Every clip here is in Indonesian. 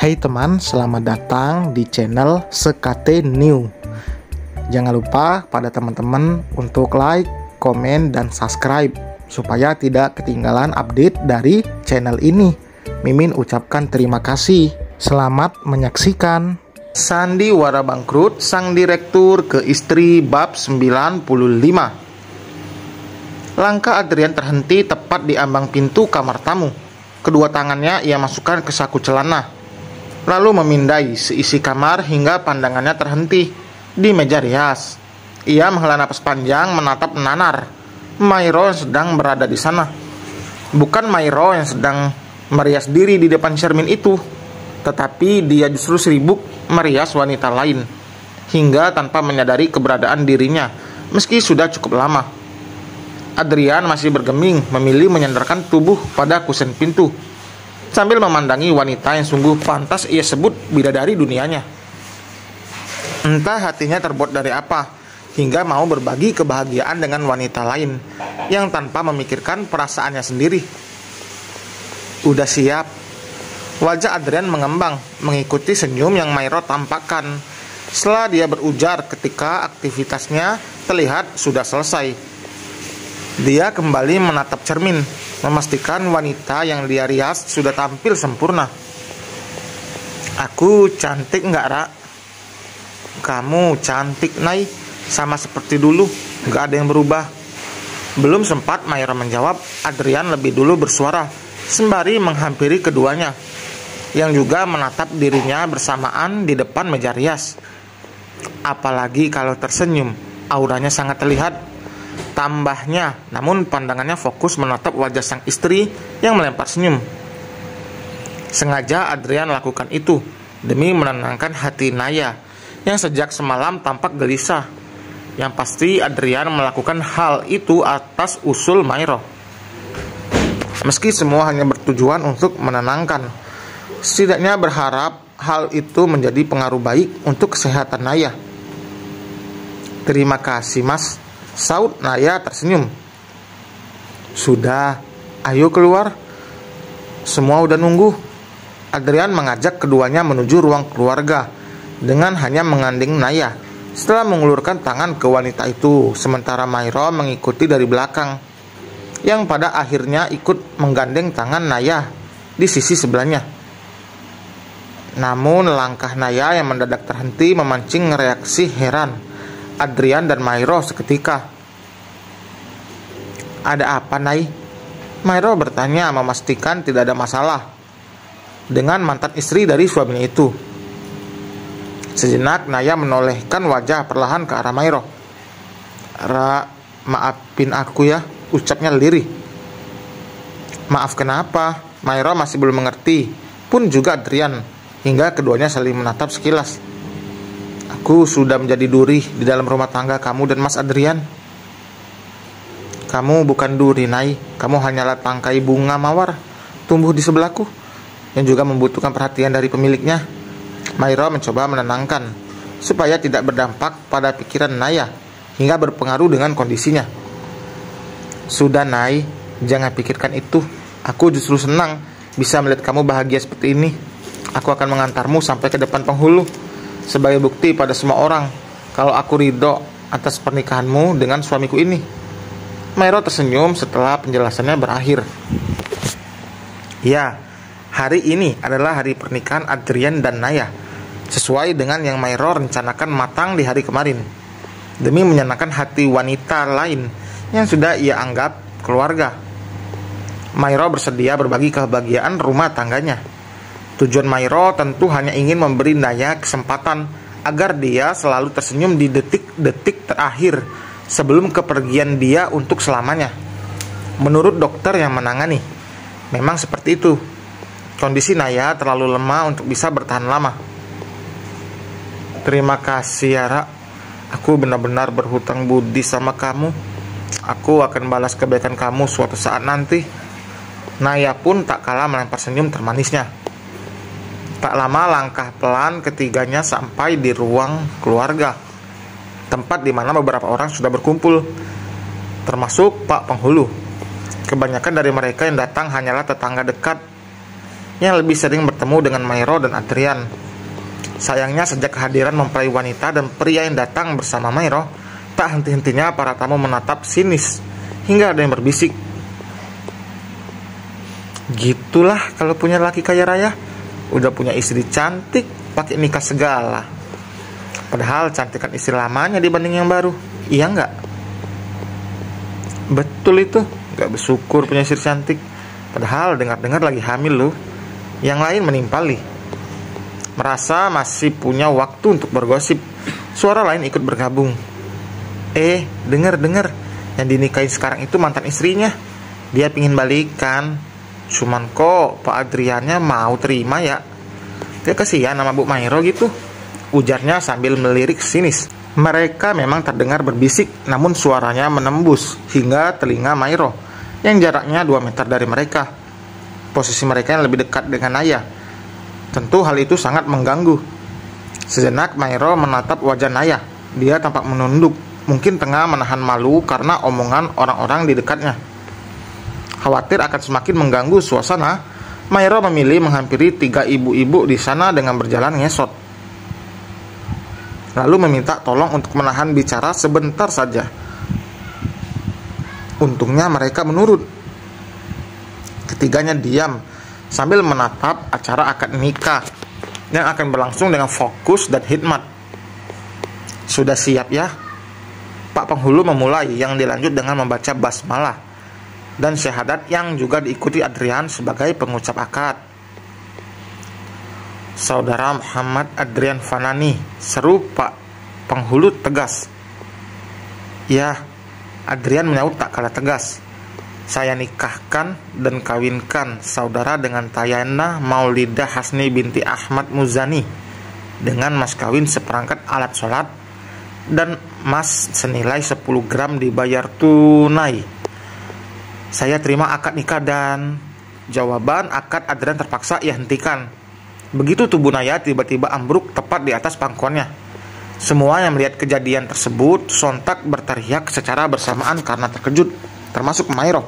Hai teman, selamat datang di channel Sekate New. Jangan lupa pada teman-teman untuk like, komen, dan subscribe supaya tidak ketinggalan update dari channel ini. Mimin ucapkan terima kasih. Selamat menyaksikan. Sandiwara bangkrut, sang direktur ke istri bab 95. Langkah Adrian terhenti tepat di ambang pintu kamar tamu. Kedua tangannya ia masukkan ke saku celana, lalu memindai seisi kamar hingga pandangannya terhenti di meja rias. Ia menghela napas panjang menatap Nanar. Mairo yang sedang berada di sana. Bukan Mairo yang sedang merias diri di depan cermin itu, tetapi dia justru sibuk merias wanita lain, hingga tanpa menyadari keberadaan dirinya, meski sudah cukup lama. Adrian masih bergeming memilih menyandarkan tubuh pada kusen pintu, sambil memandangi wanita yang sungguh pantas ia sebut bidadari dunianya. Entah hatinya terbuat dari apa, hingga mau berbagi kebahagiaan dengan wanita lain, yang tanpa memikirkan perasaannya sendiri. Udah siap. Wajah Adrian mengembang, mengikuti senyum yang Mairo tampakkan. Setelah dia berujar ketika aktivitasnya terlihat sudah selesai, dia kembali menatap cermin, memastikan wanita yang dia rias sudah tampil sempurna. Aku cantik nggak, Ra? Kamu cantik, Nay. Sama seperti dulu, nggak ada yang berubah. Belum sempat Mairo menjawab, Adrian lebih dulu bersuara, sembari menghampiri keduanya, yang juga menatap dirinya bersamaan di depan meja rias. Apalagi kalau tersenyum, auranya sangat terlihat. Tambahnya, namun pandangannya fokus menatap wajah sang istri yang melempar senyum. Sengaja Adrian lakukan itu demi menenangkan hati Naya yang sejak semalam tampak gelisah. Yang pasti Adrian melakukan hal itu atas usul Mairo, meski semua hanya bertujuan untuk menenangkan. Setidaknya berharap hal itu menjadi pengaruh baik untuk kesehatan Naya. Terima kasih, Mas, saut Naya tersenyum. Sudah, ayo keluar. Semua udah nunggu. Adrian mengajak keduanya menuju ruang keluarga dengan hanya menggandeng Naya, setelah mengulurkan tangan ke wanita itu, sementara Mairo mengikuti dari belakang, yang pada akhirnya ikut menggandeng tangan Naya di sisi sebelahnya. Namun langkah Naya yang mendadak terhenti memancing reaksi heran Adrian dan Mairo seketika. Ada apa, Nay? Mairo bertanya, memastikan tidak ada masalah dengan mantan istri dari suaminya itu. Sejenak Naya menolehkan wajah perlahan ke arah Mairo. Ra, maafin aku ya, ucapnya lirih. Maaf kenapa? Mairo masih belum mengerti, pun juga Adrian, hingga keduanya saling menatap sekilas. Aku sudah menjadi duri di dalam rumah tangga kamu dan Mas Adrian. Kamu bukan duri, Nay. Kamu hanyalah tangkai bunga mawar tumbuh di sebelahku, yang juga membutuhkan perhatian dari pemiliknya. Mairo mencoba menenangkan, supaya tidak berdampak pada pikiran Naya, hingga berpengaruh dengan kondisinya. Sudah, Nay, jangan pikirkan itu. Aku justru senang bisa melihat kamu bahagia seperti ini. Aku akan mengantarmu sampai ke depan penghulu, sebagai bukti pada semua orang kalau aku ridho atas pernikahanmu dengan suamiku ini. Mairo tersenyum setelah penjelasannya berakhir. Ya, hari ini adalah hari pernikahan Adrian dan Naya, sesuai dengan yang Mairo rencanakan matang di hari kemarin, demi menyenangkan hati wanita lain yang sudah ia anggap keluarga. Mairo bersedia berbagi kebahagiaan rumah tangganya. Tujuan Mairo tentu hanya ingin memberi Naya kesempatan agar dia selalu tersenyum di detik-detik terakhir sebelum kepergian dia untuk selamanya. Menurut dokter yang menangani, memang seperti itu. Kondisi Naya terlalu lemah untuk bisa bertahan lama. Terima kasih ya, Ra. Aku benar-benar berhutang budi sama kamu. Aku akan balas kebaikan kamu suatu saat nanti. Naya pun tak kalah melempar senyum termanisnya. Tak lama langkah pelan ketiganya sampai di ruang keluarga, tempat di mana beberapa orang sudah berkumpul, termasuk Pak Penghulu. Kebanyakan dari mereka yang datang hanyalah tetangga dekat yang lebih sering bertemu dengan Mairo dan Adrian. Sayangnya sejak kehadiran mempelai wanita dan pria yang datang bersama Mairo, tak henti-hentinya para tamu menatap sinis, hingga ada yang berbisik, "Gitulah kalau punya laki kaya raya, udah punya istri cantik, pakai nikah segala. Padahal cantikan istri lamanya dibanding yang baru, iya nggak?" Betul itu, nggak bersyukur punya istri cantik. Padahal dengar-dengar lagi hamil loh. Yang lain menimpali. Merasa masih punya waktu untuk bergosip, suara lain ikut bergabung. Dengar, yang dinikahin sekarang itu mantan istrinya. Dia pingin balikan. Cuman kok Pak Adriannya mau terima ya? Dia kasihan sama Bu Mairo gitu, ujarnya sambil melirik sinis. Mereka memang terdengar berbisik, namun suaranya menembus hingga telinga Mairo yang jaraknya 2 meter dari mereka. Posisi mereka yang lebih dekat dengan Naya. Tentu hal itu sangat mengganggu. Sejenak Mairo menatap wajah Naya. Dia tampak menunduk, mungkin tengah menahan malu karena omongan orang-orang di dekatnya. Khawatir akan semakin mengganggu suasana, Mairo memilih menghampiri 3 ibu-ibu di sana dengan berjalan ngesot, lalu meminta tolong untuk menahan bicara sebentar saja. Untungnya mereka menurut. Ketiganya diam sambil menatap acara akad nikah yang akan berlangsung dengan fokus dan hikmat. "Sudah siap ya?" Pak Penghulu memulai, yang dilanjut dengan membaca basmalah dan syahadat yang juga diikuti Adrian sebagai pengucap akad. "Saudara Muhammad Adrian Fanani," seru Pak Penghulu tegas. "Ya," Adrian menyaut tak kalah tegas. "Saya nikahkan dan kawinkan saudara dengan Tayana Maulidah Hasni binti Ahmad Muzani dengan mas kawin seperangkat alat sholat dan emas senilai 10 gram dibayar tunai. Saya terima akad nikah dan..." Jawaban akad Adrian terpaksa ia hentikan. Begitu tubuh Naya tiba-tiba ambruk tepat di atas pangkuannya. Semua yang melihat kejadian tersebut sontak berteriak secara bersamaan karena terkejut, termasuk Mairo.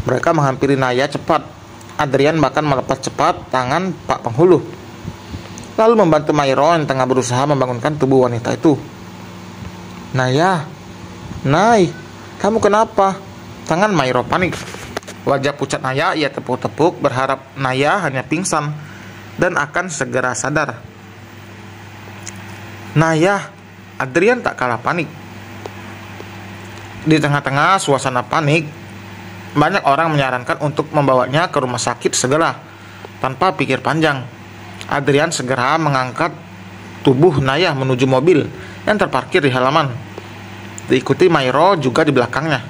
Mereka menghampiri Naya cepat. Adrian bahkan melepas cepat tangan Pak Penghulu, lalu membantu Mairo yang tengah berusaha membangunkan tubuh wanita itu. "Naya, Nay, kamu kenapa?" Tangan Mairo panik. Wajah pucat Naya ia tepuk-tepuk, berharap Naya hanya pingsan dan akan segera sadar. "Naya," Adrian tak kalah panik. Di tengah-tengah suasana panik, banyak orang menyarankan untuk membawanya ke rumah sakit segera. Tanpa pikir panjang, Adrian segera mengangkat tubuh Naya menuju mobil yang terparkir di halaman. Diikuti Mairo juga di belakangnya.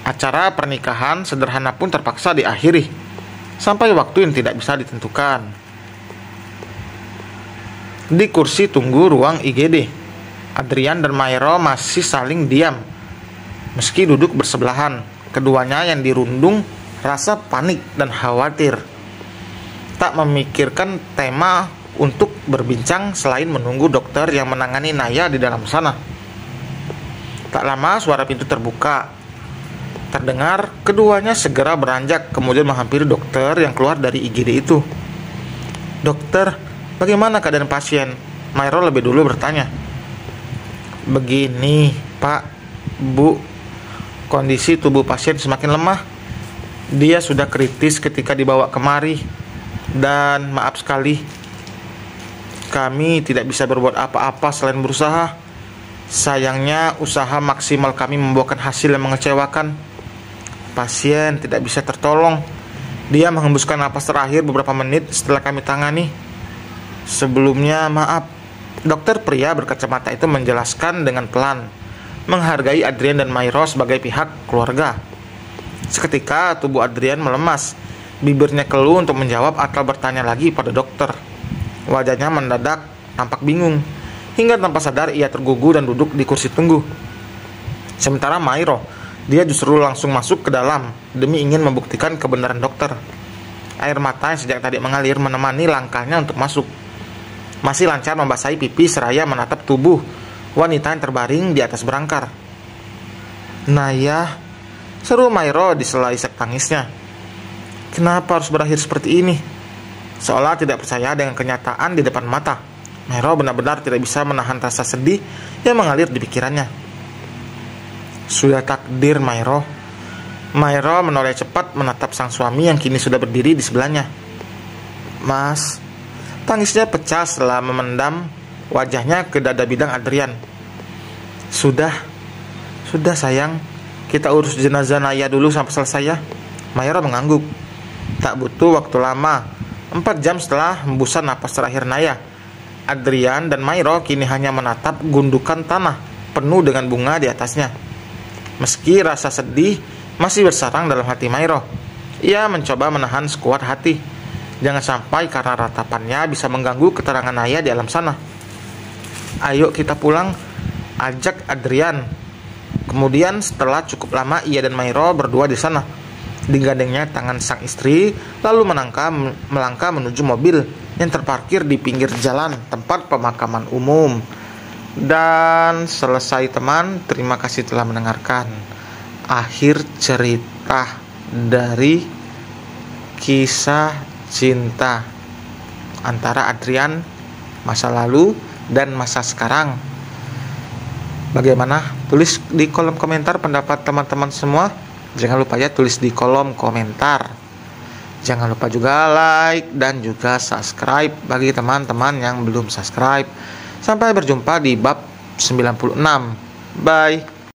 Acara pernikahan sederhana pun terpaksa diakhiri sampai waktu yang tidak bisa ditentukan. Di kursi tunggu ruang IGD, Adrian dan Mairo masih saling diam. Meski duduk bersebelahan, keduanya yang dirundung rasa panik dan khawatir. Tak memikirkan tema untuk berbincang selain menunggu dokter yang menangani Naya di dalam sana. Tak lama suara pintu terbuka. Terdengar keduanya segera beranjak kemudian menghampiri dokter yang keluar dari IGD itu. "Dokter, bagaimana keadaan pasien?" Mairo lebih dulu bertanya. "Begini, Pak, Bu. Kondisi tubuh pasien semakin lemah. Dia sudah kritis ketika dibawa kemari. Dan maaf sekali, kami tidak bisa berbuat apa-apa selain berusaha. Sayangnya usaha maksimal kami membuahkan hasil yang mengecewakan. Pasien tidak bisa tertolong. Dia menghembuskan napas terakhir beberapa menit setelah kami tangani. Sebelumnya maaf." Dokter pria berkacamata itu menjelaskan dengan pelan, menghargai Adrian dan Mairo sebagai pihak keluarga. Seketika tubuh Adrian melemas, bibirnya keluh untuk menjawab atau bertanya lagi pada dokter. Wajahnya mendadak tampak bingung, hingga tanpa sadar ia tergugu dan duduk di kursi tunggu. Sementara Mairo, dia justru langsung masuk ke dalam demi ingin membuktikan kebenaran dokter. Air mata yang sejak tadi mengalir menemani langkahnya untuk masuk. Masih lancar membasahi pipi seraya menatap tubuh wanita yang terbaring di atas berangkar. "Naya," seru Mairo di sela isak tangisnya. Kenapa harus berakhir seperti ini? Seolah tidak percaya dengan kenyataan di depan mata, Mairo benar-benar tidak bisa menahan rasa sedih yang mengalir di pikirannya. Sudah takdir Mairo. Mairo menoleh cepat menatap sang suami yang kini sudah berdiri di sebelahnya. Mas, tangisnya pecah setelah memendam wajahnya ke dada bidang Adrian. Sudah sayang, kita urus jenazah Naya dulu sampai selesai ya. Mairo mengangguk. Tak butuh waktu lama. 4 jam setelah hembusan napas terakhir Naya, Adrian dan Mairo kini hanya menatap gundukan tanah penuh dengan bunga di atasnya. Meski rasa sedih masih bersarang dalam hati Mairo, ia mencoba menahan sekuat hati. Jangan sampai karena ratapannya bisa mengganggu keterangan Naya di alam sana. Ayo kita pulang, ajak Adrian. Kemudian setelah cukup lama ia dan Mairo berdua di sana, digandengnya tangan sang istri, lalu melangkah menuju mobil yang terparkir di pinggir jalan tempat pemakaman umum. Dan selesai teman, terima kasih telah mendengarkan. Akhir cerita dari kisah cinta antara Adrian masa lalu dan masa sekarang. Bagaimana? Tulis di kolom komentar pendapat teman-teman semua. Jangan lupa ya tulis di kolom komentar. Jangan lupa juga like dan juga subscribe bagi teman-teman yang belum subscribe. Sampai berjumpa di bab 96. Bye.